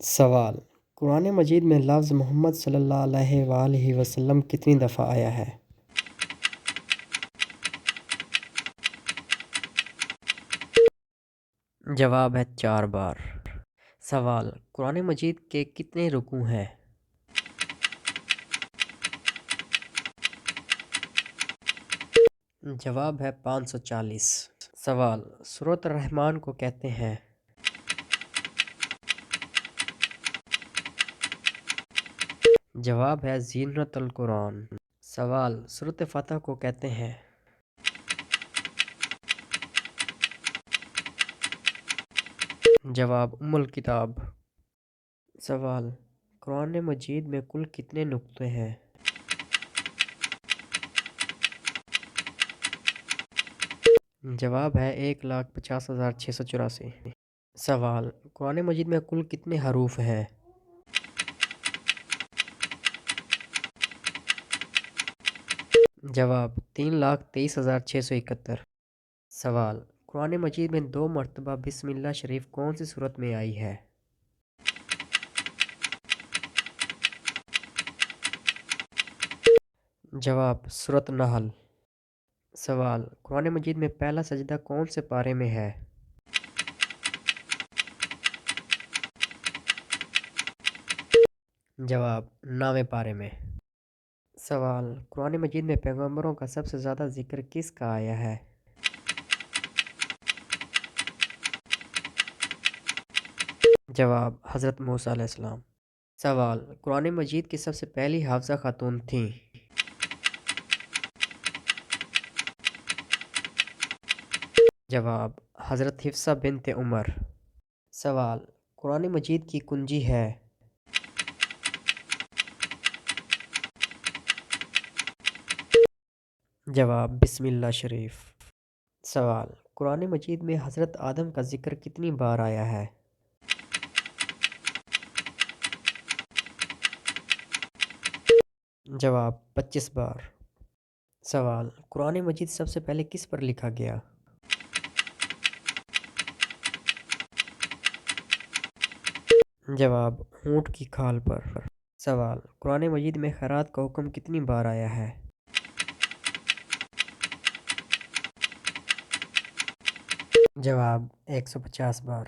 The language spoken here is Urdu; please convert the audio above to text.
سوال: قرآن مجید میں لفظ محمد صلی اللہ علیہ وآلہ وسلم کتنی دفعہ آیا ہے؟ جواب ہے 4 بار۔ سوال: قرآن مجید کے کتنے رکوع ہیں؟ جواب ہے 540۔ سوال: سورۃ الرحمن کو کہتے ہیں؟ جواب ہے زینۃ القرآن۔ سوال: سورۃ فتح کو کہتے ہیں؟ جواب ام الکتاب۔ سوال: قرآن مجید میں کل کتنے نقطے ہیں؟ جواب ہے 1,50,684۔ سوال: قرآن مجید میں کل کتنے حروف ہیں؟ جواب 3,23,671۔ سوال: قرآن مجید میں 2 مرتبہ بسم اللہ شریف کون سی صورت میں آئی ہے؟ جواب سورۃ نحل۔ سوال: قرآن مجید میں پہلا سجدہ کون سے پارے میں ہے؟ جواب 9ویں پارے میں۔ سوال: قرآن مجید میں پیغمبروں کا سب سے زیادہ ذکر کس کا آیا ہے؟ جواب حضرت موسیٰ علیہ السلام۔ سوال: قرآن مجید کی سب سے پہلی حافظہ خاتون تھیں؟ جواب حضرت حفصہ بنت عمر۔ سوال: قرآن مجید کی کنجی ہے؟ جواب بسم اللہ شریف۔ سوال: قرآن مجید میں حضرت آدم کا ذکر کتنی بار آیا ہے؟ جواب 25 بار۔ سوال: قرآن مجید سب سے پہلے کس پر لکھا گیا؟ جواب اونٹ کی کھال پر۔ سوال: قرآن مجید میں خیرات کا حکم کتنی بار آیا ہے؟ جواب 150 بار۔